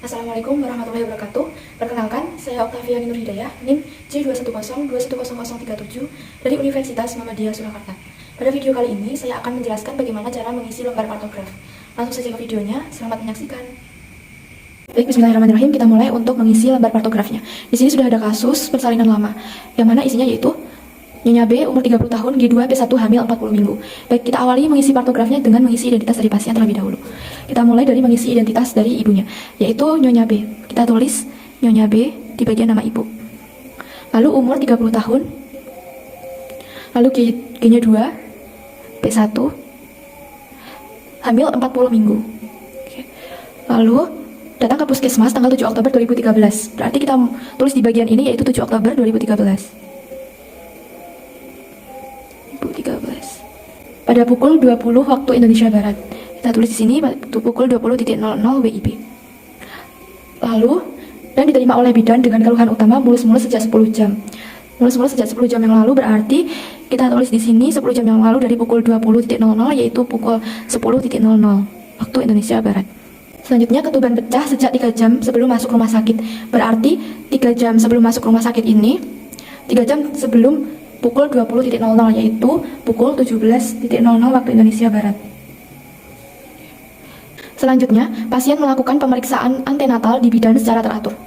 Assalamualaikum warahmatullahi wabarakatuh. Perkenalkan, saya Octaviani Nur Hidayah, NIM J210210037 dari Universitas Muhammadiyah Surakarta. Pada video kali ini, saya akan menjelaskan bagaimana cara mengisi lembar partograf. Langsung saja ke videonya, selamat menyaksikan. Baik, bismillahirrahmanirrahim, kita mulai untuk mengisi lembar partografnya. Di sini sudah ada kasus persalinan lama, yang mana isinya yaitu Nyonya B, umur 30 tahun, G2, P1, hamil 40 minggu. Baik, kita awali mengisi partografnya dengan mengisi identitas dari pasien terlebih dahulu. Kita mulai dari mengisi identitas dari ibunya, yaitu Nyonya B. Kita tulis Nyonya B di bagian nama ibu. Lalu umur 30 tahun, lalu G-nya 2, P1, hamil 40 minggu. Oke. Lalu datang ke puskesmas tanggal 7 Oktober 2013. Berarti kita tulis di bagian ini yaitu 7 Oktober 2013. Pada pukul 20 waktu Indonesia Barat. Kita tulis di sini pukul 20.00 WIB. Lalu, dan diterima oleh bidan dengan keluhan utama mulus-mulus sejak 10 jam. Mulus-mulus sejak 10 jam yang lalu berarti kita tulis di sini 10 jam yang lalu dari pukul 20.00 yaitu pukul 10.00 waktu Indonesia Barat. Selanjutnya ketuban pecah sejak 3 jam sebelum masuk rumah sakit. Berarti 3 jam sebelum masuk rumah sakit ini 3 jam sebelum pukul 20.00 yaitu pukul 17.00 waktu Indonesia Barat. Selanjutnya, pasien melakukan pemeriksaan antenatal di bidan secara teratur.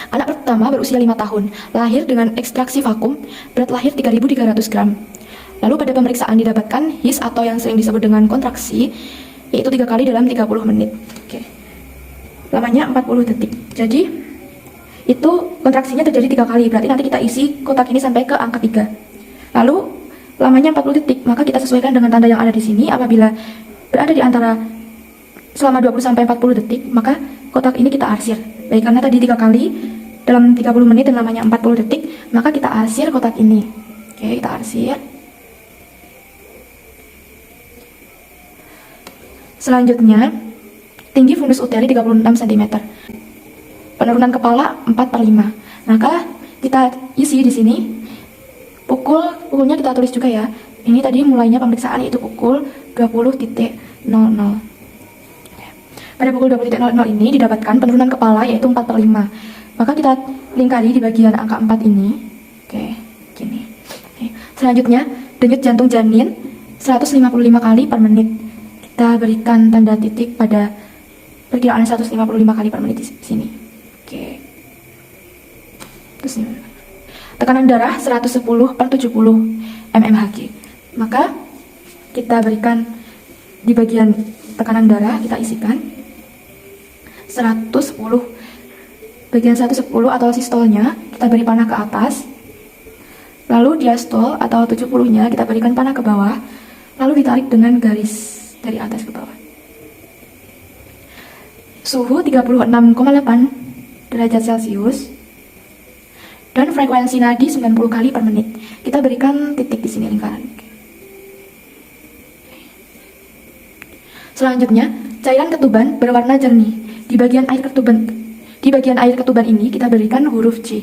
Anak pertama berusia 5 tahun, lahir dengan ekstraksi vakum, berat lahir 3.300 gram. Lalu pada pemeriksaan didapatkan HIS atau yang sering disebut dengan kontraksi, yaitu 3 kali dalam 30 menit. Oke. Lamanya 40 detik. Jadi, itu kontraksinya terjadi 3 kali, berarti nanti kita isi kotak ini sampai ke angka 3. Lalu lamanya 40 detik, maka kita sesuaikan dengan tanda yang ada di sini. Apabila berada di antara selama 20 sampai 40 detik, maka kotak ini kita arsir. Baik, karena tadi 3 kali dalam 30 menit dan lamanya 40 detik, maka kita arsir kotak ini. Oke, kita arsir. Selanjutnya, tinggi fundus uteri 36 cm. Penurunan kepala 4/5. Maka kita isi di sini. Pukulnya kita tulis juga ya. Ini tadi mulainya pemeriksaan yaitu pukul 20.00. Pada pukul 20.00 ini didapatkan penurunan kepala yaitu 4/5. Maka kita lingkari di bagian angka 4 ini. Oke, gini. Oke. Selanjutnya, denyut jantung janin 155 kali per menit. Kita berikan tanda titik pada perkiraan 155 kali per menit di sini. Oke. Terus ini. Tekanan darah 110/70 mmHg. Maka kita berikan di bagian tekanan darah, kita isikan 110. Bagian 110 atau sistolnya kita beri panah ke atas. Lalu diastol atau 70-nya kita berikan panah ke bawah. Lalu ditarik dengan garis dari atas ke bawah. Suhu 36,8 derajat Celcius. Dan frekuensi nadi 90 kali per menit. Kita berikan titik di sini lingkaran. Selanjutnya, cairan ketuban berwarna jernih. Di bagian air ketuban ini kita berikan huruf C.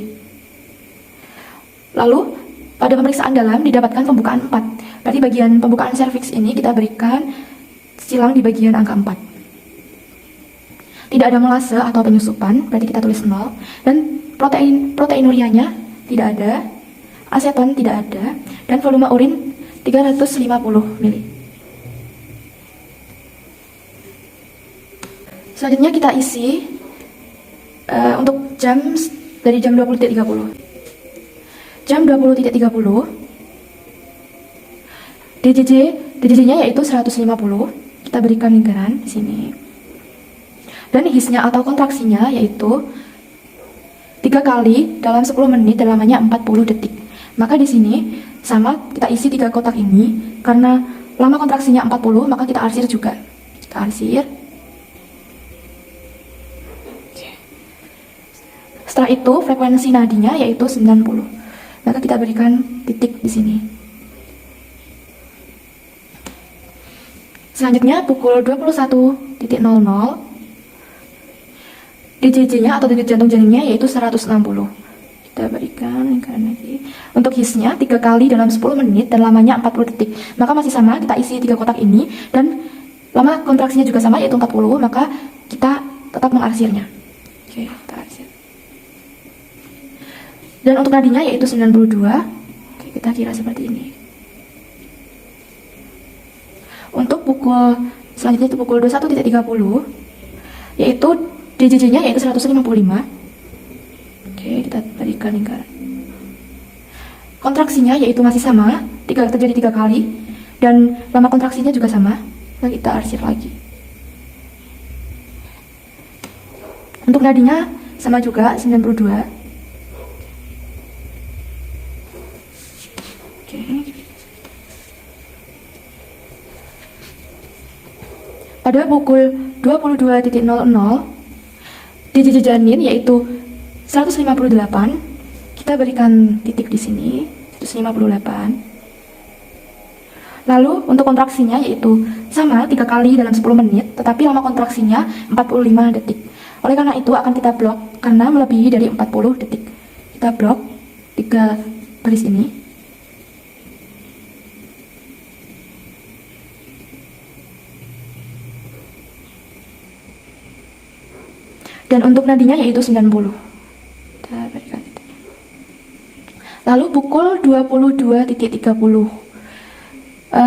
Lalu, pada pemeriksaan dalam didapatkan pembukaan 4. Berarti bagian pembukaan serviks ini kita berikan silang di bagian angka 4. Tidak ada melase atau penyusupan, berarti kita tulis 0. Dan proteinurianya tidak ada, aseton tidak ada, dan volume urin 350 ml. Selanjutnya kita isi untuk jam dari jam 20.30. Jam 20.30 DJJ-nya yaitu 150. Kita berikan lingkaran di sini. Dan HIS-nya atau kontraksinya yaitu 3 kali dalam 10 menit dan lamanya 40 detik. Maka di sini sama kita isi 3 kotak ini karena lama kontraksinya 40, maka kita arsir juga. Kita arsir. Setelah itu frekuensi nadinya yaitu 90. Maka kita berikan titik di sini. Selanjutnya pukul 21.00 DJJ-nya atau denyut jantung janinnya yaitu 160. Kita berikan lingkaran lagi. Untuk HIS-nya 3 kali dalam 10 menit dan lamanya 40 detik. Maka masih sama, kita isi 3 kotak ini dan lama kontraksinya juga sama yaitu 40, maka kita tetap mengarsirnya. Oke, kita arsir. Dan untuk nadinya yaitu 92. Oke, kita kira seperti ini. Untuk pukul selanjutnya itu pukul 21.30 yaitu DJJ-nya yaitu 155. Oke, kita berikan lingkaran. Kontraksinya yaitu masih sama, terjadi 3 kali, dan lama kontraksinya juga sama. Nah, kita arsir lagi. Untuk nadinya sama juga 92. Oke. Pada pukul 22.00 DJJ janin yaitu 158, kita berikan titik di sini 158. Lalu untuk kontraksinya yaitu sama 3 kali dalam 10 menit, tetapi lama kontraksinya 45 detik. Oleh karena itu akan kita blok karena melebihi dari 40 detik. Kita blok 3 baris ini. Dan untuk nadinya yaitu 90. Kita berikan titik. Lalu pukul 22.30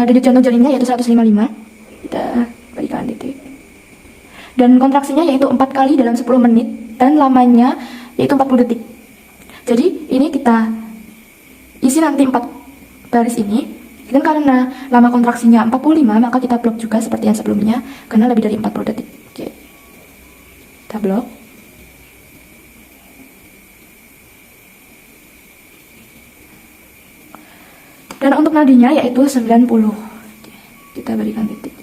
denyut jantung janinnya yaitu 155. Kita berikan titik. Dan kontraksinya yaitu 4 kali dalam 10 menit dan lamanya yaitu 40 detik. Jadi ini kita isi nanti 4 baris ini. Dan karena lama kontraksinya 45, maka kita blok juga seperti yang sebelumnya karena lebih dari 40 detik. Oke. Kita blok. Dan untuk nadinya yaitu 90. Kita berikan titik.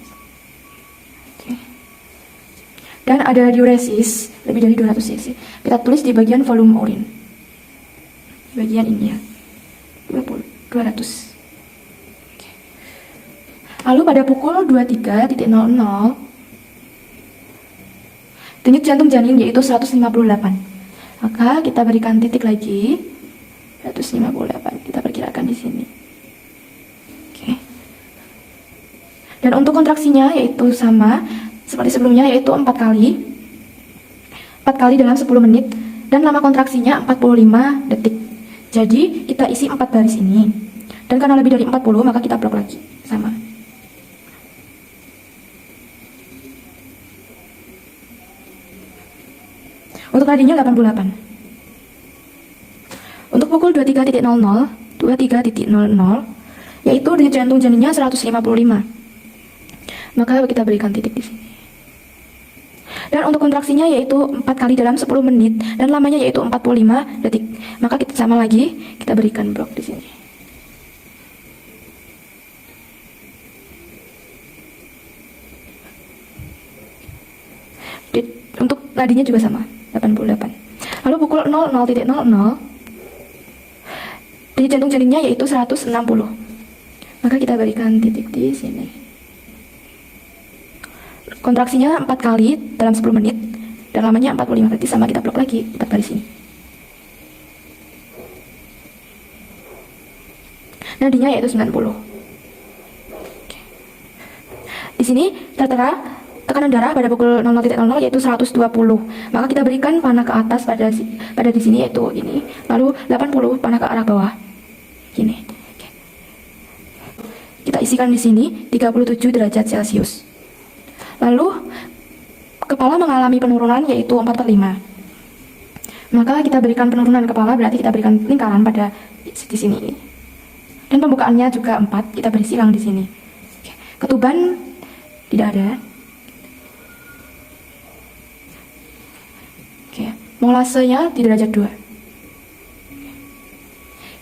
Dan ada diuresis lebih dari 200 cc. Kita tulis di bagian volume urin. Bagian ini ya. 200. Oke. Lalu pada pukul 23.00 denyut jantung janin yaitu 158. Maka kita berikan titik lagi 158. Kita perkirakan di sini. Oke. Dan untuk kontraksinya yaitu sama seperti sebelumnya yaitu 4 kali. 4 kali dalam 10 menit dan lama kontraksinya 45 detik. Jadi kita isi 4 baris ini. Dan karena lebih dari 40 maka kita blok lagi. Sama. Untuk nadinya 88. Untuk pukul 23.00 yaitu denyut jantung janinnya 155. Maka kita berikan titik di sini. Dan untuk kontraksinya yaitu 4 kali dalam 10 menit dan lamanya yaitu 45 detik. Maka kita sama lagi, kita berikan blok di sini. Untuk nadinya juga sama, 88. Lalu pukul 00.00 denyut jantung janinnya yaitu 160. Maka kita berikan titik di sini. Kontraksinya 4 kali dalam 10 menit dan lamanya 45 detik, sama kita blok lagi 4 baris ini. Nadinya yaitu 90. Oke. Di sini tertera tekanan darah pada pukul 00.00 yaitu 120. Maka kita berikan panah ke atas pada di sini yaitu ini. Lalu 80 panah ke arah bawah. Gini. Oke. Kita isikan di sini 37 derajat Celcius. Lalu kepala mengalami penurunan yaitu 4/5. Maka kita berikan penurunan kepala berarti kita berikan lingkaran pada di sini. Dan pembukaannya juga 4, kita beri silang di sini. Oke. Ketuban tidak ada. Oke, molasenya di derajat 2.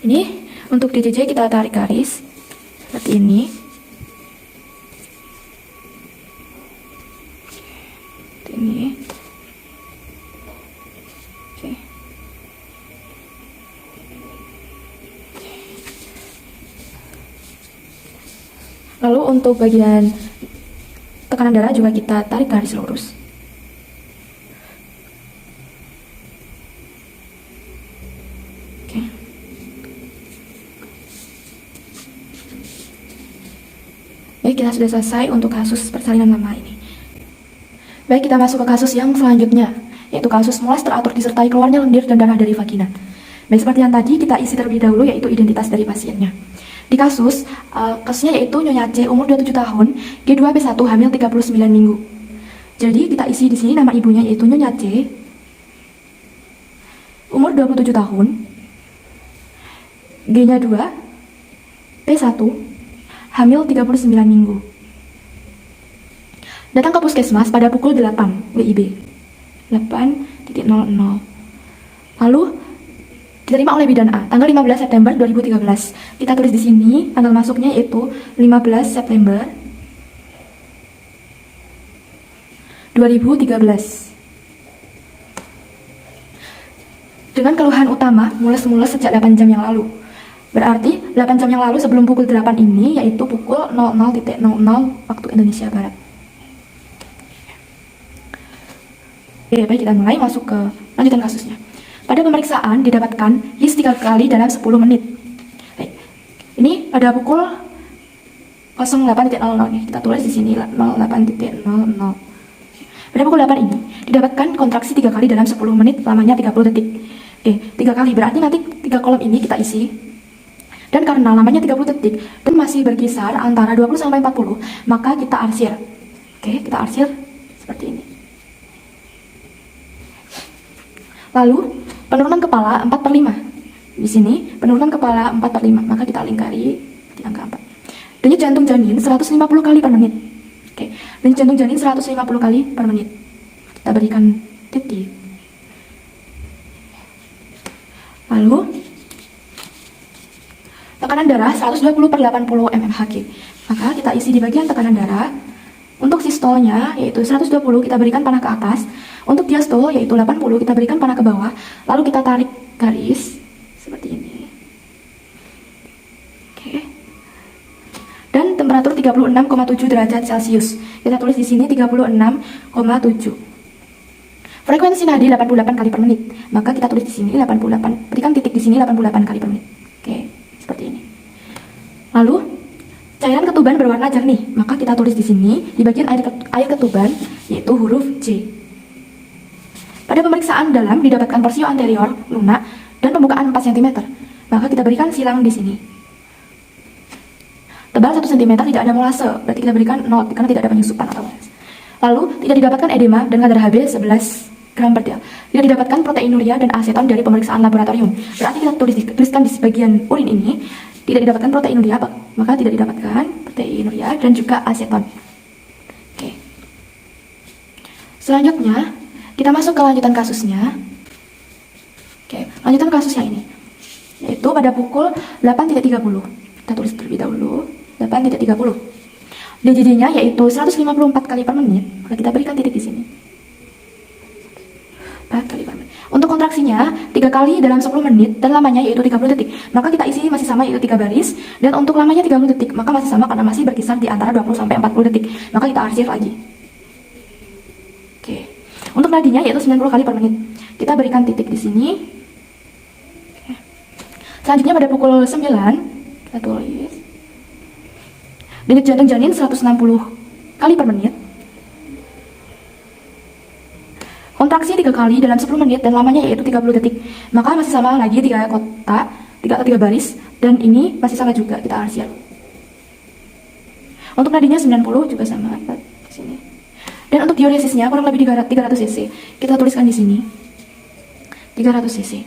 Ini untuk DJJ kita tarik garis seperti ini. Ini. Oke. Lalu untuk bagian tekanan darah juga kita tarik garis lurus. Oke. Baik, kita sudah selesai untuk kasus persalinan lama ini. Baik, kita masuk ke kasus yang selanjutnya, yaitu kasus moles teratur disertai keluarnya lendir dan darah dari vagina. Baik, seperti yang tadi, kita isi terlebih dahulu yaitu identitas dari pasiennya. Di kasusnya yaitu Nyonya C, umur 27 tahun, G2B1, hamil 39 minggu. Jadi kita isi di sini nama ibunya yaitu Nyonya C, umur 27 tahun, G-nya 2, P1, hamil 39 minggu. Datang ke puskesmas pada pukul 8 WIB. 8.00. Lalu diterima oleh bidan A tanggal 15 September 2013. Kita tulis di sini tanggal masuknya yaitu 15 September 2013. Dengan keluhan utama mules-mules sejak 8 jam yang lalu. Berarti 8 jam yang lalu sebelum pukul 8 ini yaitu pukul 00.00 waktu Indonesia Barat. Oke, baik, kita mulai masuk ke lanjutan kasusnya. Pada pemeriksaan didapatkan his 3 kali dalam 10 menit. Baik. Ini pada pukul 08.00 nih. Kita tulis di sini 08.00. Pada pukul 8 ini didapatkan kontraksi 3 kali dalam 10 menit, lamanya 30 detik. Oke, 3 kali berarti nanti 3 kolom ini kita isi. Dan karena lamanya 30 detik dan masih berkisar antara 20 sampai 40, maka kita arsir. Oke, kita arsir seperti ini. Lalu penurunan kepala 4/5. Di sini penurunan kepala 4/5, maka kita lingkari di angka 4. Denyut jantung janin 150 kali per menit. Oke, denyut jantung janin 150 kali per menit. Kita berikan titik. Lalu tekanan darah 120/80 mmHg. Maka kita isi di bagian tekanan darah. Untuk sistolnya yaitu 120 kita berikan panah ke atas. Untuk diastol yaitu 80 kita berikan panah ke bawah. Lalu kita tarik garis seperti ini. Oke. Dan temperatur 36,7 derajat Celcius. Kita tulis di sini 36,7. Frekuensi nadi 88 kali per menit. Maka kita tulis di sini 88. Berikan titik di sini 88 kali per menit. Oke, seperti ini. Lalu cairan ketuban berwarna jernih, maka kita tulis di sini di bagian air ketuban yaitu huruf J. Pada pemeriksaan dalam didapatkan porsio anterior, lunak, dan pembukaan 4 cm. Maka kita berikan silang di sini. Tebal 1 cm, tidak ada molase, berarti kita berikan 0 karena tidak ada penyusupan atau molase. Lalu tidak didapatkan edema dan kadar Hb 11 gram per del. Tidak didapatkan proteinuria dan aseton dari pemeriksaan laboratorium. Berarti kita tuliskan di bagian urin ini tidak didapatkan proteinuria, maka tidak didapatkan proteinuria dan juga aseton. Oke. Selanjutnya kita masuk ke lanjutan kasusnya. Oke, lanjutan kasusnya ini yaitu pada pukul 8.30. Kita tulis terlebih dahulu 8.30. DJJ-nya yaitu 154 kali per menit. Maka kita berikan titik di sini. 4 kali per menit. Untuk kontraksinya 3 kali dalam 10 menit dan lamanya yaitu 30 detik. Maka kita isi masih sama yaitu 3 baris dan untuk lamanya 30 detik, maka masih sama karena masih berkisar di antara 20 sampai 40 detik. Maka kita arsir lagi. Oke. Untuk nadinya yaitu 90 kali per menit. Kita berikan titik di sini. Oke. Selanjutnya pada pukul 9 kita tulis denyut jantung janin 160 kali per menit. Kontraksi 3 kali dalam 10 menit dan lamanya yaitu 30 detik. Maka masih sama lagi 3 kotak, 3 atau 3 baris dan ini masih sama juga kita arsir. Untuk nadinya 90 juga sama di sini. Dan untuk diuresisnya kurang lebih 300 cc. Kita tuliskan di sini 300 cc.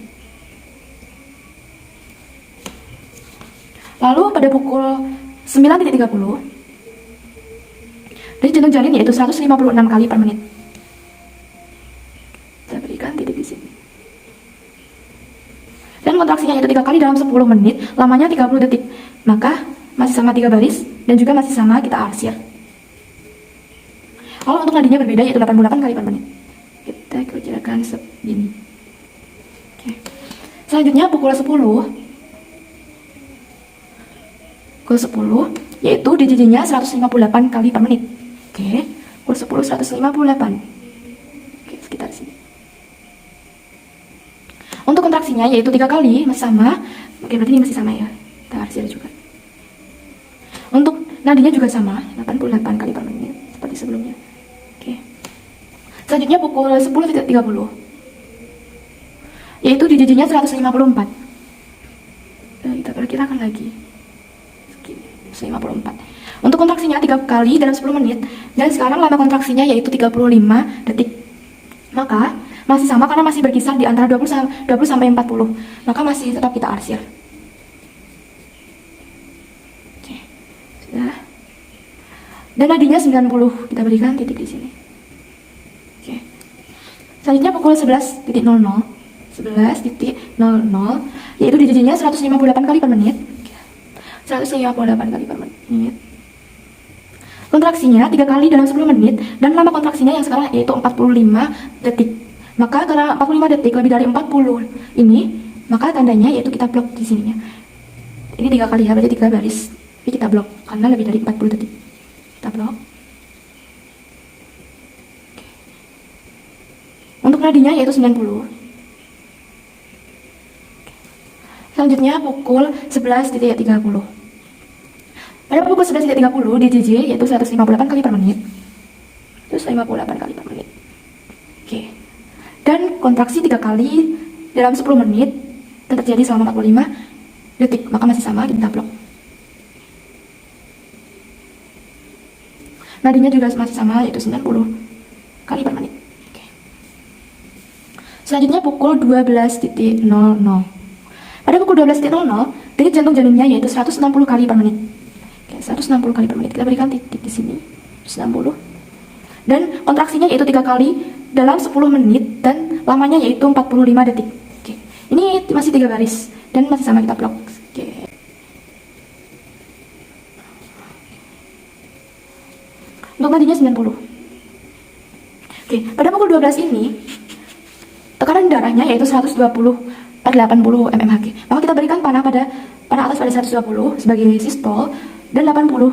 Lalu pada pukul 9.30 denyut jantung janin yaitu 156 kali per menit. Kita berikan titik di sini. Dan kontraksinya yaitu 3 kali dalam 10 menit, lamanya 30 detik. Maka masih sama 3 baris dan juga masih sama kita arsir. Kalau untuk nadinya berbeda yaitu 88 kali per menit. Kita kerjakan segini. Oke. Selanjutnya pukul 10 yaitu DJJ-nya 158 kali per menit. Oke, pukul 10 158. Oke, sekitar sini. Untuk kontraksinya yaitu 3 kali masih sama. Oke, berarti ini masih sama ya. Kita arsir juga. Untuk nadinya juga sama, 88 kali per menit seperti sebelumnya. Oke. Selanjutnya pukul 10.30, yaitu DJJ-nya 154. Kita perkirakan lagi. 154. Untuk kontraksinya 3 kali dalam 10 menit, dan sekarang lama kontraksinya yaitu 35 detik. Maka masih sama karena masih berkisar di antara 20 sampai 40. Maka masih tetap kita arsir. Oke. Sudah. Dan nadinya 90, kita berikan titik di sini. Oke. Selanjutnya pukul 11.00. 11.00, yaitu DJJ-nya 158 kali per menit. 158 kali per menit. Kontraksinya 3 kali dalam 10 menit, dan lama kontraksinya yang sekarang yaitu 45 detik. Maka karena 45 detik lebih dari 40 ini, maka tandanya yaitu kita blok di sininya. Ini 3 kali ya, berarti 3 baris. Tapi kita blok karena lebih dari 40 detik. Kita blok. Untuk nadinya yaitu 90. Selanjutnya pukul 11.30. Pada pukul 11.30 DJJ yaitu 158 kali per menit. 158 kali per menit. Oke. Dan kontraksi 3 kali dalam 10 menit dan terjadi selama 45 detik. Maka masih sama, kita blok. Nadinya juga masih sama, yaitu 90 kali per menit. Oke. Selanjutnya pukul 12.00. Pada pukul 12.00, denyut jantung janinnya yaitu 160 kali per menit. Oke, 160 kali per menit. Kita berikan titik di sini. 160. Dan kontraksinya yaitu 3 kali dalam 10 menit dan lamanya yaitu 45 detik. Oke. Ini masih 3 baris dan masih sama, kita blok. Oke. Untuk nadinya 90. Oke, pada pukul 12 ini tekanan darahnya yaitu 120/80 mmHg. Maka kita berikan panah atas pada 120 sebagai sistol dan 80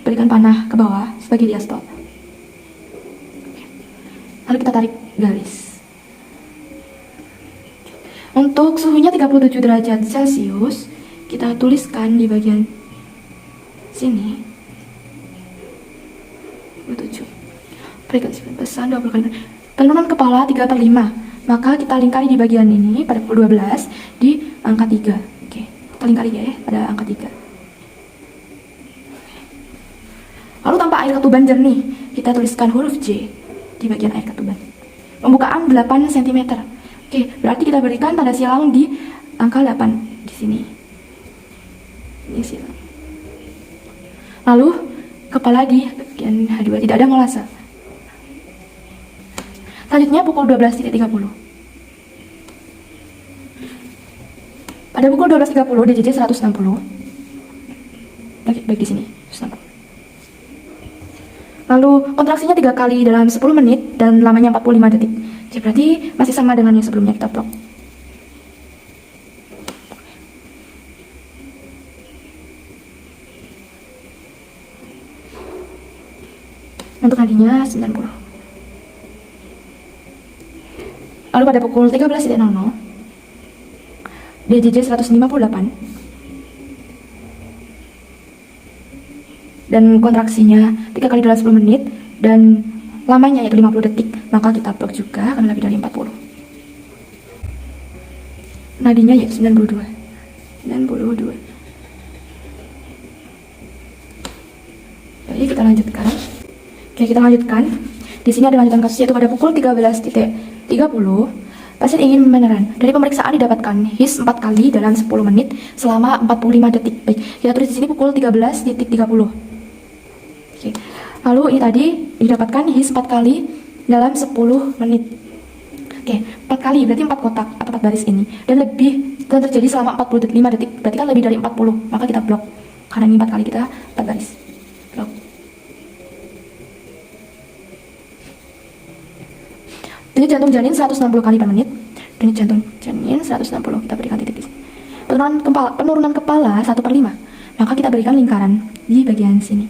berikan panah ke bawah sebagai diastol. Lalu kita tarik garis. Untuk suhunya 37 derajat Celcius, kita tuliskan di bagian sini. 27. Frekuensi pesan 20 kali. Penurunan kepala 3/5. Maka kita lingkari di bagian ini pada pukul 12 di angka 3. Oke, kita lingkari ya pada angka 3. Lalu tanpa air ketuban jernih, kita tuliskan huruf J di bagian air ketuban. Pembukaan 8 cm. Oke, berarti kita berikan tanda silang di angka 8 di sini. Ini silang. Lalu kepala di bagian H2, tidak ada molase. Selanjutnya pukul 12.30. Pada pukul 12.30 DJJ 160. Baik di sini, 160. Lalu kontraksinya 3 kali dalam 10 menit dan lamanya 45 detik. Jadi berarti masih sama dengan yang sebelumnya, kita blok. Untuk nadinya 90. Lalu pada pukul 13.00 DJJ 158 dan kontraksinya 3 kali dalam 10 menit dan lamanya yaitu 50 detik. Maka kita blok juga karena lebih dari 40. Nadinya yaitu 92. Jadi kita lanjutkan. Oke, kita lanjutkan. Di sini ada lanjutan kasus yaitu pada pukul 13.30 pasien ingin meneran. Dari pemeriksaan didapatkan his 4 kali dalam 10 menit selama 45 detik. Baik, kita tulis di sini pukul 13.30. Oke. Lalu ini tadi didapatkan his 4 kali dalam 10 menit. Oke, 4 kali berarti 4 kotak atau 4 baris ini dan terjadi selama 45 detik. Berarti kan lebih dari 40. Maka kita blok. Karena ini 4 kali, kita 4 baris. Blok. Denyut jantung janin 160 kali per menit. Denyut jantung janin 160, kita berikan titik di sini. Penurunan kepala 1/5. Maka kita berikan lingkaran di bagian sini.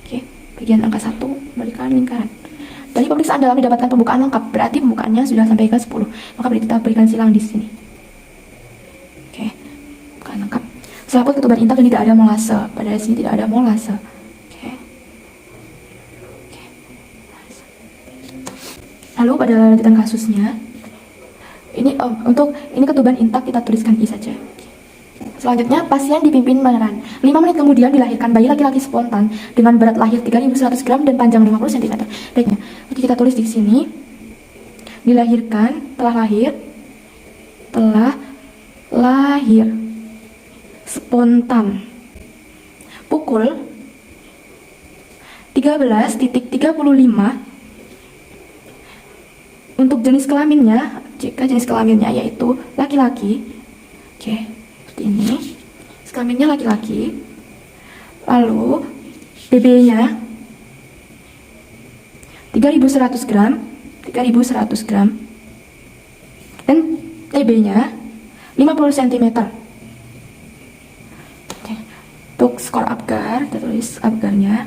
Oke, bagian angka 1 berikan lingkaran. Dari pemeriksaan dalam didapatkan pembukaan lengkap, berarti pembukaannya sudah sampai ke 10. Maka kita berikan silang di sini. Oke, pembukaan lengkap. Selaput ketuban intak dan tidak ada molase. Pada sini tidak ada molase. Lalu Lalu pada lanjutan kasusnya, untuk ketuban intak kita tuliskan I saja. Selanjutnya, pasien dipimpin meneran. 5 menit kemudian dilahirkan bayi laki-laki spontan dengan berat lahir 3.100 gram dan panjang 50 cm. Baiknya, oke, kita tulis di sini. Dilahirkan, telah lahir spontan. Pukul 13.35. Untuk jenis kelaminnya, jika jenis kelaminnya yaitu laki-laki, oke, seperti ini. Jenis kelaminnya laki-laki. Lalu BB-nya 3.100 gram, dan TB-nya 50 cm. Oke. Untuk skor Apgar, kita tulis Apgarnya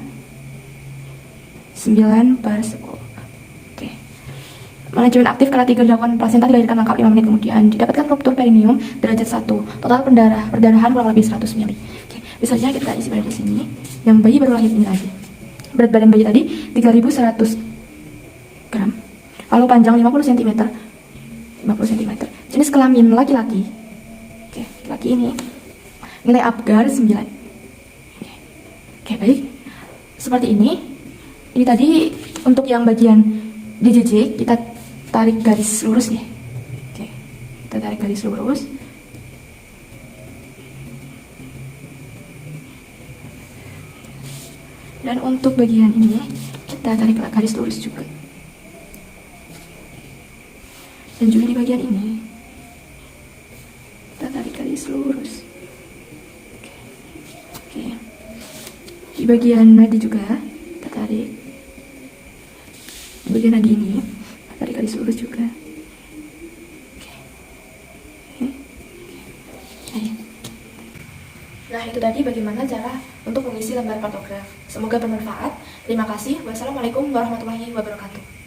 9/10. Manajemen aktif karena 3 dilakukan plasenta dilahirkan lengkap 5 menit kemudian. Didapatkan ruptur perineum derajat 1. Total perdarahan kurang lebih 100 ml. Oke, misalnya kita isi pada di sini. Yang bayi baru lahir ini lagi. Berat badan bayi tadi 3.100 gram. Lalu panjang 50 cm. Jenis kelamin laki-laki. Oke, laki ini. Nilai Apgar 9. Oke, baik. Seperti ini. Ini tadi untuk yang bagian DJJ, kita tarik garis lurus nih. Oke, kita tarik garis lurus. Dan untuk bagian ini, kita tarik garis lurus juga. Dan juga di bagian ini, kita tarik garis lurus. Oke. Di bagian nadi juga, kita tarik. Di bagian nadi ini, tarik garis lurus juga. Oke. Ayo. Nah, itu tadi bagaimana cara untuk mengisi lembar kartograf. Semoga bermanfaat. Terima kasih. Wassalamualaikum warahmatullahi wabarakatuh.